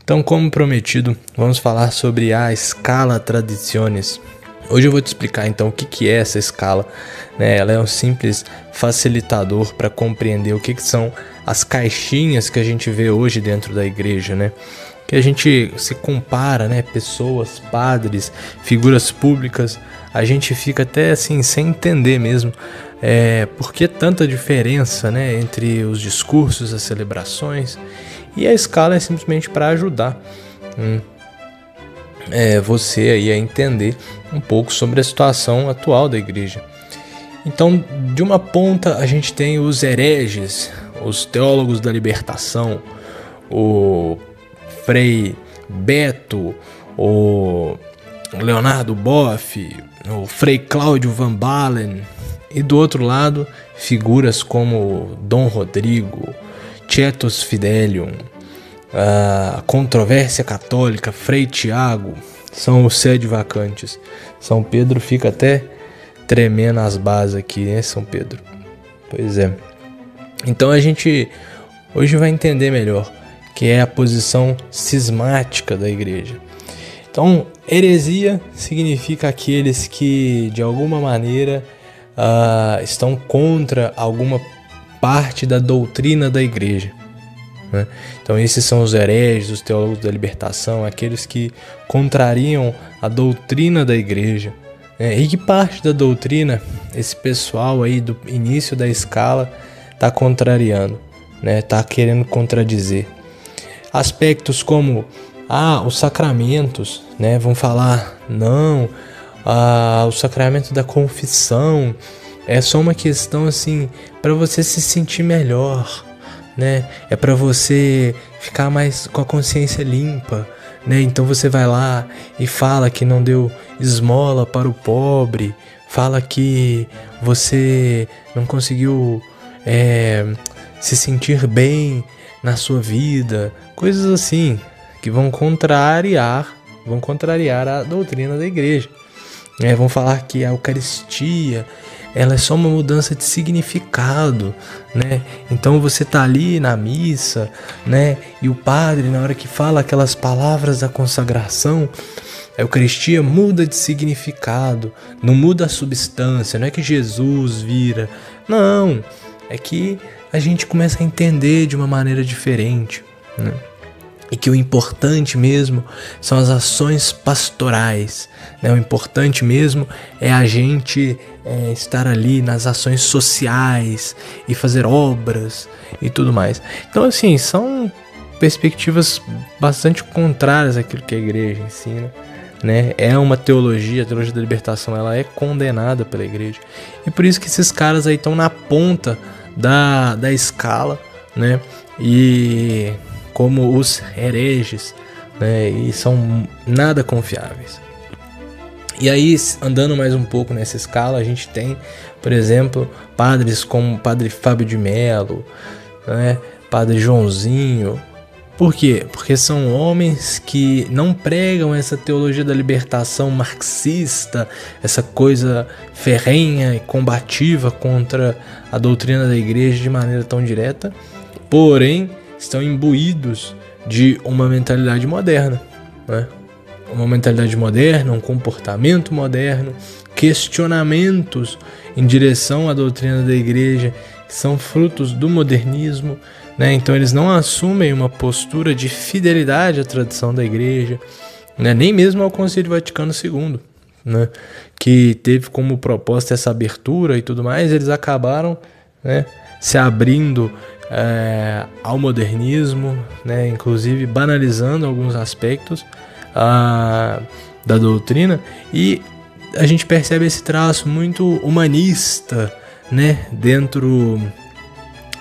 Então, como prometido, vamos falar sobre a Scala Traditionis. Hoje eu vou te explicar então o que é essa escala, né? Ela é um simples facilitador para compreender o que são as caixinhas que a gente vê hoje dentro da igreja, né? Que a gente se compara, né? Pessoas, padres, figuras públicas, a gente fica até assim sem entender mesmo por que tanta diferença, né? Entre os discursos, as celebrações, e a escala é simplesmente para ajudar você aí a entender um pouco sobre a situação atual da igreja. Então, de uma ponta a gente tem os hereges, os teólogos da libertação, o Frei Beto, o Leonardo Boff, o Frei Cláudio Van Balen, e do outro lado figuras como Dom Rodrigo, Tietos Fidelium, a Controvérsia Católica, Frei Tiago, são os sede vacantes. São Pedro fica até tremendo as bases aqui, né, São Pedro? Pois é. Então a gente hoje vai entender melhor que é a posição cismática da igreja. Então, heresia significa aqueles que de alguma maneira estão contra alguma parte da doutrina da igreja, né? Então esses são os hereges, os teólogos da libertação, aqueles que contrariam a doutrina da igreja, né? E que parte da doutrina esse pessoal aí do início da escala está contrariando, né? Está querendo contradizer. Aspectos como os sacramentos, né? Vão falar, não, o sacramento da confissão é só uma questão assim para você se sentir melhor, né? É para você ficar mais com a consciência limpa, né? Então você vai lá e fala que não deu esmola para o pobre, fala que você não conseguiu se sentir bem na sua vida, coisas assim que vão contrariar a doutrina da igreja. Vão falar que a Eucaristia ela é só uma mudança de significado, né? Então você tá ali na missa, né? E o padre, na hora que fala aquelas palavras da consagração, a Eucaristia muda de significado, não muda a substância, não é que Jesus vira, não, é que a gente começa a entender de uma maneira diferente, né? E que o importante mesmo são as ações pastorais, né? O importante mesmo é a gente estar ali nas ações sociais e fazer obras e tudo mais. Então assim, são perspectivas bastante contrárias àquilo que a igreja ensina, né? É uma teologia, a teologia da libertação, ela é condenada pela igreja. E por isso que esses caras aí estão na ponta da escala, né? E como os hereges, né? E são nada confiáveis. E aí, andando mais um pouco nessa escala, a gente tem, por exemplo, padres como Padre Fábio de Mello, né? Padre Joãozinho. Por quê? Porque são homens que não pregam essa teologia da libertação marxista, essa coisa ferrenha e combativa contra a doutrina da igreja de maneira tão direta, porém estão imbuídos de uma mentalidade moderna, né? Uma mentalidade moderna, um comportamento moderno, questionamentos em direção à doutrina da igreja, que são frutos do modernismo, né? Então eles não assumem uma postura de fidelidade à tradição da igreja, né? Nem mesmo ao Concílio Vaticano II, né? Que teve como proposta essa abertura e tudo mais. Eles acabaram, né, se abrindo ao modernismo, né? Inclusive banalizando alguns aspectos da doutrina, e a gente percebe esse traço muito humanista, né, dentro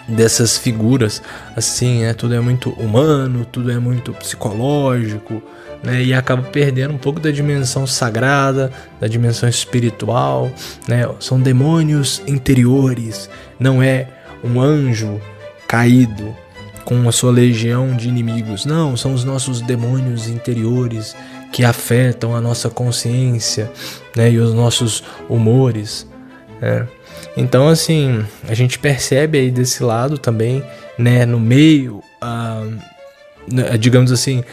dessas figuras, assim, né, tudo é muito humano, tudo é muito psicológico, né, e acaba perdendo um pouco da dimensão sagrada, da dimensão espiritual, né, são demônios interiores, não é um anjo caído com a sua legião de inimigos, não, são os nossos demônios interiores que afetam a nossa consciência, né, e os nossos humores, né? Então, assim, a gente percebe aí desse lado também, né, no meio, digamos assim,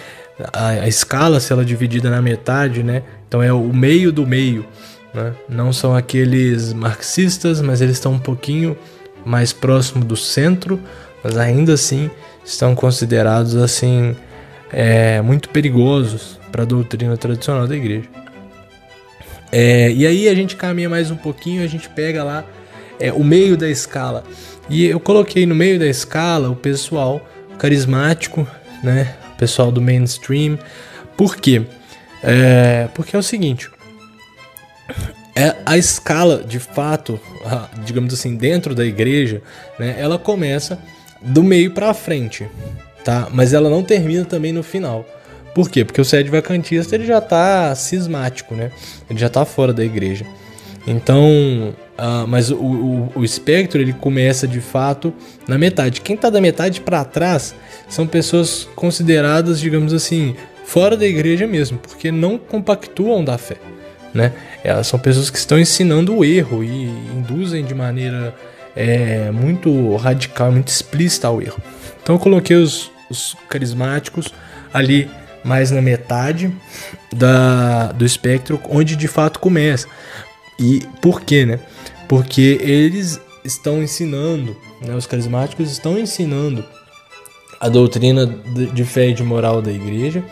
a escala, se ela é dividida na metade, né? Então é o meio do meio, né? Não são aqueles marxistas, mas eles estão um pouquinho mais próximo do centro, mas ainda assim estão considerados assim muito perigosos para a doutrina tradicional da igreja. E aí a gente caminha mais um pouquinho, a gente pega lá o meio da escala. E eu coloquei no meio da escala o pessoal carismático, né? O pessoal do mainstream. Por quê? Porque é o seguinte, a escala, de fato, digamos assim, dentro da igreja, né, ela começa do meio para frente, tá? Mas ela não termina também no final. Por quê? Porque o sede vacantista ele já está cismático, né? Ele já está fora da igreja. Então, mas o espectro ele começa de fato na metade. Quem está da metade para trás são pessoas consideradas, digamos assim, fora da igreja mesmo, porque não compactuam da fé, né? Elas são pessoas que estão ensinando o erro e induzem de maneira muito radical, muito explícita ao erro. Então eu coloquei os carismáticos ali mais na metade do espectro, onde de fato começa. E por quê, né? Porque eles estão ensinando, né? Os carismáticos estão ensinando a doutrina de fé e de moral da igreja,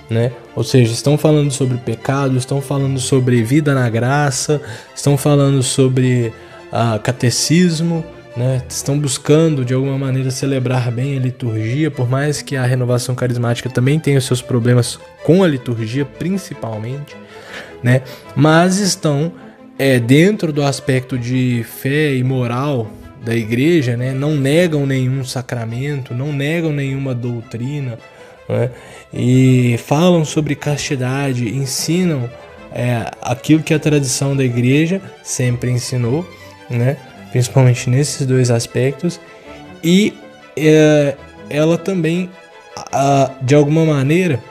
né? Ou seja, estão falando sobre pecado, estão falando sobre vida na graça, estão falando sobre catecismo, né? Estão buscando de alguma maneira celebrar bem a liturgia, por mais que a renovação carismática também tenha os seus problemas com a liturgia, principalmente, né? Mas estão dentro do aspecto de fé e moral da igreja, né? Não negam nenhum sacramento, não negam nenhuma doutrina, né? E falam sobre castidade, ensinam aquilo que a tradição da igreja sempre ensinou, né? Principalmente nesses dois aspectos, e ela também, de alguma maneira,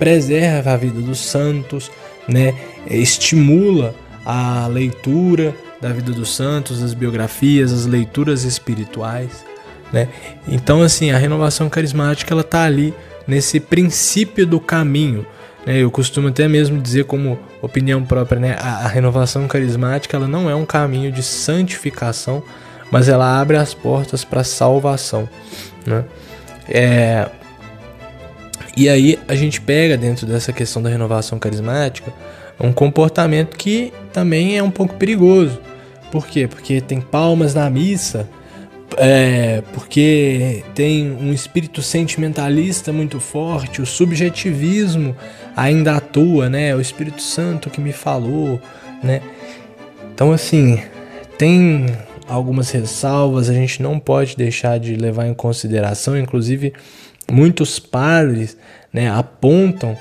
preserva a vida dos santos, né? Estimula a leitura da vida dos santos, as biografias, as leituras espirituais, né? Então, assim, a renovação carismática ela tá ali nesse princípio do caminho, né? Eu costumo até mesmo dizer como opinião própria, né? A renovação carismática ela não é um caminho de santificação, mas ela abre as portas para salvação, né? E aí a gente pega dentro dessa questão da renovação carismática um comportamento que também é um pouco perigoso. Por quê? Porque tem palmas na missa, porque tem um espírito sentimentalista muito forte, o subjetivismo ainda atua, né? O Espírito Santo que me falou, né? Então, assim, tem algumas ressalvas, a gente não pode deixar de levar em consideração, inclusive muitos padres, né, apontam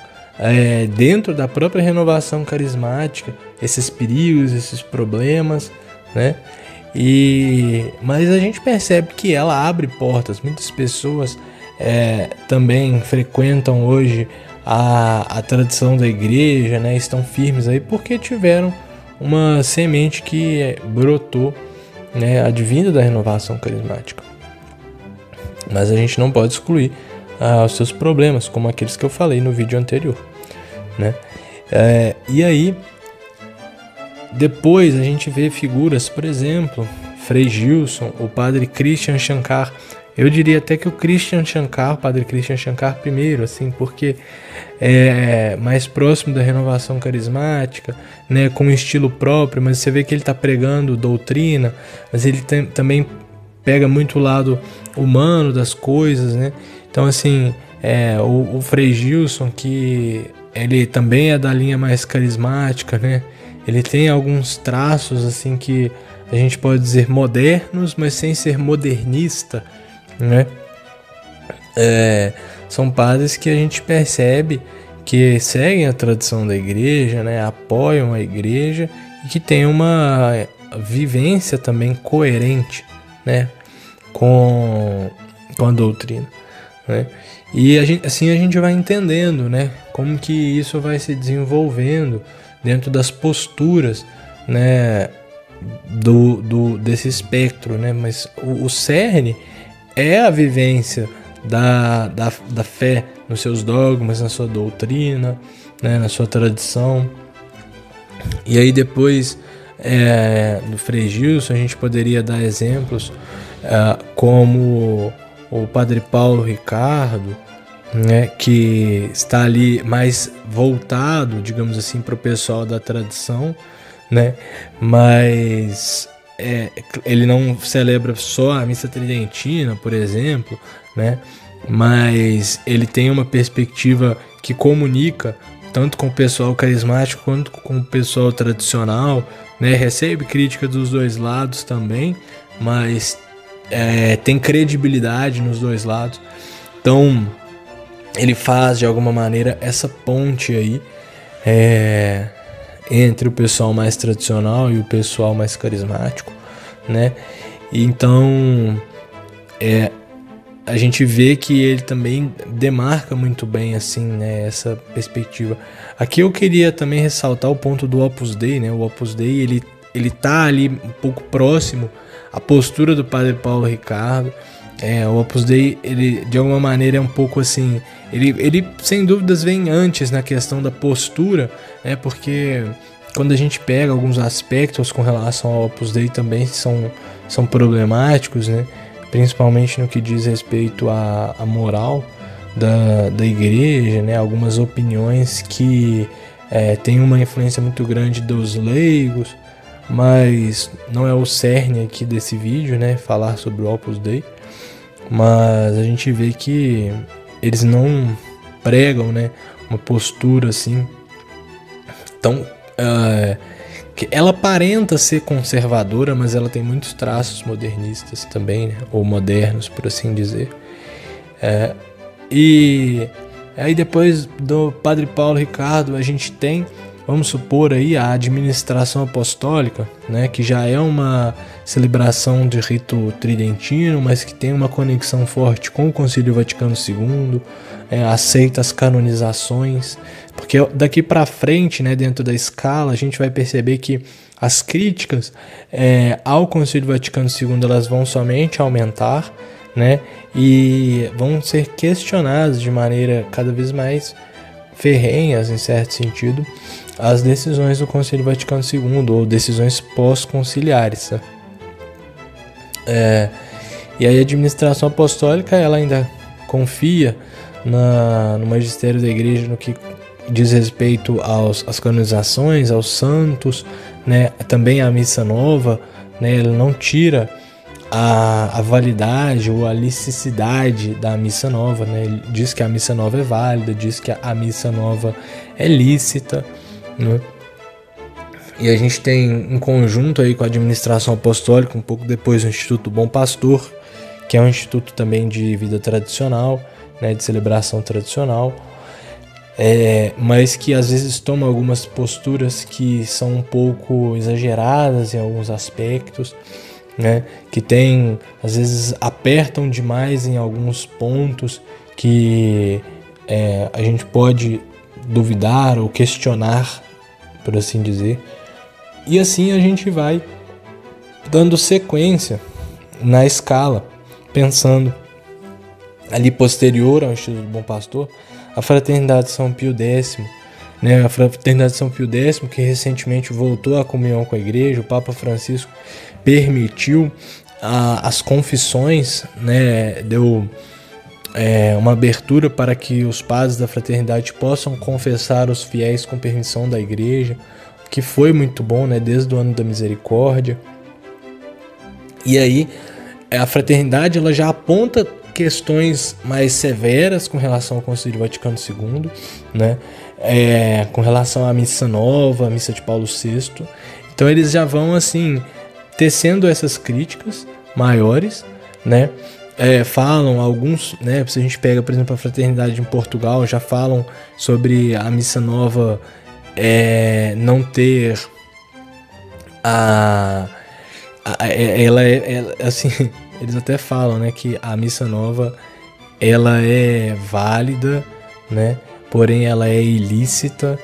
dentro da própria renovação carismática esses perigos, esses problemas, né? Mas a gente percebe que ela abre portas. Muitas pessoas também frequentam hoje a tradição da igreja, né? Estão firmes aí porque tiveram uma semente que brotou, né? Advinda da renovação carismática. Mas a gente não pode excluir os seus problemas, como aqueles que eu falei no vídeo anterior, né? E aí depois a gente vê figuras, por exemplo, Frei Gilson, o padre Christian Shankar. Eu diria até que o padre Christian Shankar primeiro, assim, porque é mais próximo da renovação carismática, né, com um estilo próprio, mas você vê que ele está pregando doutrina, mas ele também pega muito o lado humano das coisas, né? Então, assim, o Frei Gilson, que ele também é da linha mais carismática, né? Ele tem alguns traços, assim, que a gente pode dizer modernos, mas sem ser modernista, né? São padres que a gente percebe que seguem a tradição da igreja, né? Apoiam a igreja e que tem uma vivência também coerente, né? Com a doutrina, né? E a gente vai entendendo, né? Como que isso vai se desenvolvendo dentro das posturas, né? Desse espectro, né? Mas o cerne é a vivência da fé nos seus dogmas, na sua doutrina, né, na sua tradição. E aí depois do Frei Gilson a gente poderia dar exemplos como o Padre Paulo Ricardo, né, que está ali mais voltado, digamos assim, para o pessoal da tradição, né, mas ele não celebra só a missa tridentina, por exemplo, né, mas ele tem uma perspectiva que comunica tanto com o pessoal carismático quanto com o pessoal tradicional, né, recebe crítica dos dois lados também, mas tem credibilidade nos dois lados. Então ele faz de alguma maneira essa ponte aí entre o pessoal mais tradicional e o pessoal mais carismático, né? E então a gente vê que ele também demarca muito bem assim, né, essa perspectiva. Aqui eu queria também ressaltar o ponto do Opus Dei, né? O Opus Dei ele tá ali um pouco próximo à postura do Padre Paulo Ricardo. O Opus Dei, ele de alguma maneira é um pouco assim, ele sem dúvidas vem antes na questão da postura, né, porque quando a gente pega alguns aspectos com relação ao Opus Dei também são problemáticos, né, principalmente no que diz respeito à moral da igreja, né, algumas opiniões que têm uma influência muito grande dos leigos, mas não é o cerne aqui desse vídeo, né, falar sobre o Opus Dei. Mas a gente vê que eles não pregam, né, uma postura assim tão que ela aparenta ser conservadora, mas ela tem muitos traços modernistas também, né, ou modernos, por assim dizer. E aí depois do Padre Paulo Ricardo a gente tem, vamos supor aí, a administração apostólica, né, que já é uma celebração de rito tridentino, mas que tem uma conexão forte com o Concílio Vaticano II, aceita as canonizações, porque daqui para frente, né, dentro da escala, a gente vai perceber que as críticas ao Concílio Vaticano II elas vão somente aumentar, né, e vão ser questionadas de maneira cada vez mais ferrenhas, em certo sentido, as decisões do Concílio Vaticano II, ou decisões pós-conciliares, né? E aí a administração apostólica ela ainda confia no magistério da igreja no que diz respeito às canonizações, aos santos, né? Também à missa nova, né? Ele não tira a validade ou a licicidade da missa nova, né? Ele diz que a missa nova é válida, diz que a missa nova é lícita, né? E a gente tem um conjunto aí com a administração apostólica, um pouco depois o Instituto Bom Pastor, que é um instituto também de vida tradicional, né, de celebração tradicional, mas que às vezes toma algumas posturas que são um pouco exageradas em alguns aspectos, né, que tem, às vezes apertam demais em alguns pontos que a gente pode duvidar ou questionar, por assim dizer. E assim a gente vai dando sequência na escala, pensando ali posterior ao Instituto do Bom Pastor, a Fraternidade São Pio X, né, a Fraternidade São Pio X, que recentemente voltou à comunhão com a igreja. O Papa Francisco permitiu as confissões, né, deu uma abertura para que os padres da fraternidade possam confessar os fiéis com permissão da igreja, que foi muito bom, né, desde o ano da misericórdia. E aí a fraternidade ela já aponta questões mais severas com relação ao Concílio Vaticano II, né, com relação à missa nova, a missa de Paulo VI. Então eles já vão assim tecendo essas críticas maiores, né, falam alguns, né, se a gente pega, por exemplo, a fraternidade em Portugal, já falam sobre a missa nova não ter ela assim, eles até falam, né, que a missa nova ela é válida, né, porém ela é ilícita.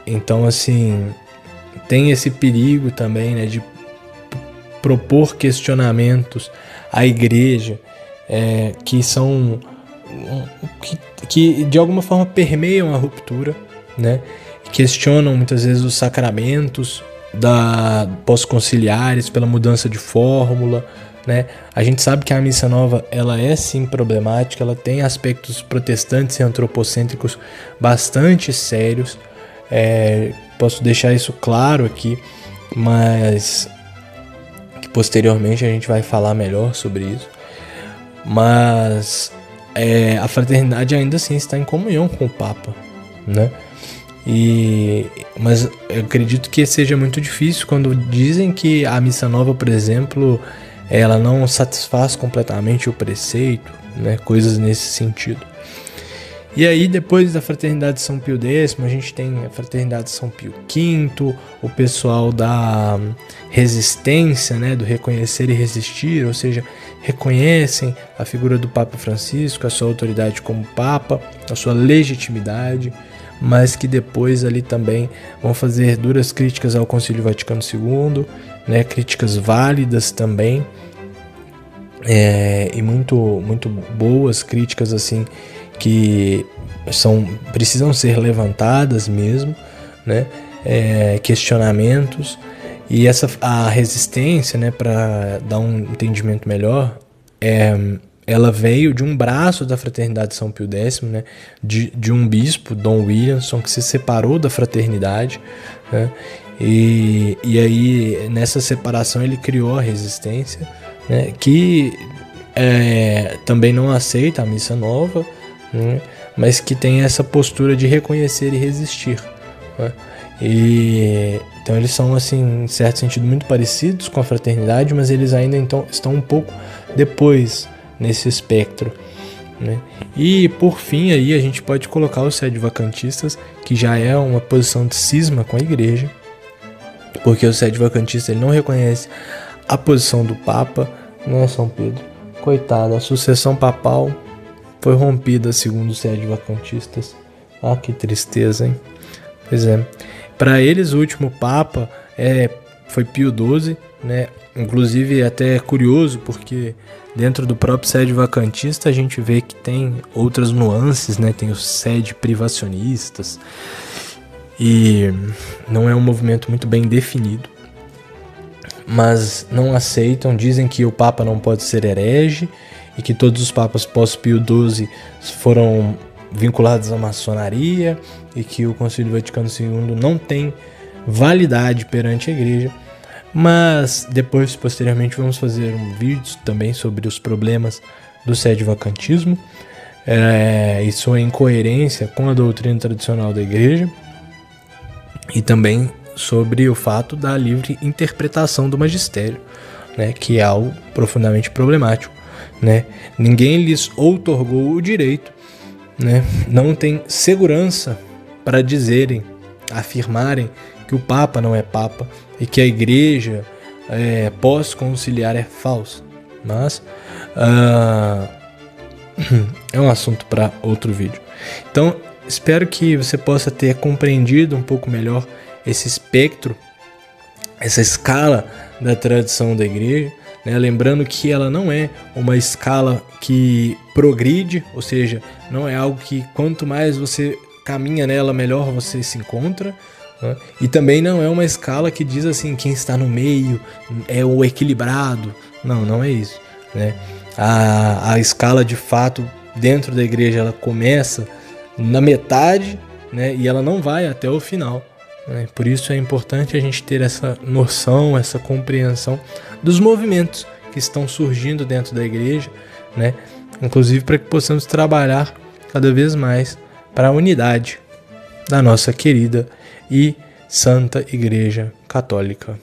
Então assim tem esse perigo também, né, de propor questionamentos à igreja que são que de alguma forma permeiam a ruptura, né? Questionam muitas vezes os sacramentos pós-conciliares pela mudança de fórmula, né? A gente sabe que a missa nova ela é sim problemática, ela tem aspectos protestantes e antropocêntricos bastante sérios, posso deixar isso claro aqui, mas que posteriormente a gente vai falar melhor sobre isso. Mas a fraternidade ainda assim está em comunhão com o Papa, né? Mas eu acredito que seja muito difícil quando dizem que a missa nova, por exemplo, ela não satisfaz completamente o preceito, né? Coisas nesse sentido. E aí, depois da Fraternidade de São Pio X, a gente tem a Fraternidade de São Pio V, o pessoal da resistência, né, do reconhecer e resistir, ou seja, reconhecem a figura do Papa Francisco, a sua autoridade como Papa, a sua legitimidade, mas que depois ali também vão fazer duras críticas ao Concílio Vaticano II, né, críticas válidas também, e muito, muito boas críticas assim, que precisam ser levantadas mesmo, né? Questionamentos, e a resistência, né, para dar um entendimento melhor, ela veio de um braço da Fraternidade de São Pio X, né, de um bispo, Dom Williamson, que se separou da fraternidade, né, e aí nessa separação ele criou a resistência, né, que também não aceita a missa nova, né, mas que tem essa postura de reconhecer e resistir, né? Então eles são, assim, em certo sentido, muito parecidos com a fraternidade, mas eles ainda então estão um pouco depois nesse espectro, né? E por fim aí a gente pode colocar os sede-vacantistas, que já é uma posição de cisma com a igreja, porque o sede-vacantista ele não reconhece a posição do Papa, né, São Pedro? Coitado, a sucessão papal foi rompida segundo os sede-vacantistas. Ah, que tristeza, hein? Pois é. Para eles, o último Papa foi Pio XII, né? Inclusive, é até curioso, porque dentro do próprio sede-vacantista a gente vê que tem outras nuances, né? Tem os sede-privacionistas, e não é um movimento muito bem definido, mas não aceitam, dizem que o Papa não pode ser herege, e que todos os papas pós-Pio XII foram vinculados à maçonaria, e que o Concílio Vaticano II não tem validade perante a igreja. Mas depois, posteriormente, vamos fazer um vídeo também sobre os problemas do sede-vacantismo e sua incoerência com a doutrina tradicional da igreja, e também sobre o fato da livre interpretação do magistério, né, que é algo profundamente problemático, né? Ninguém lhes outorgou o direito, né? Não tem segurança para afirmarem que o Papa não é Papa e que a igreja pós-conciliar é falsa. Mas é um assunto para outro vídeo. Então, espero que você possa ter compreendido um pouco melhor esse espectro, essa escala da tradição da igreja, né? Lembrando que ela não é uma escala que progride, ou seja, não é algo que quanto mais você caminha nela, melhor você se encontra, né? E também não é uma escala que diz assim, quem está no meio é o equilibrado. Não é isso, né? A escala de fato dentro da igreja, ela começa na metade, né? E ela não vai até o final, né? Por isso é importante a gente ter essa noção, essa compreensão dos movimentos que estão surgindo dentro da igreja, né? Inclusive para que possamos trabalhar cada vez mais para a unidade da nossa querida e santa Igreja Católica.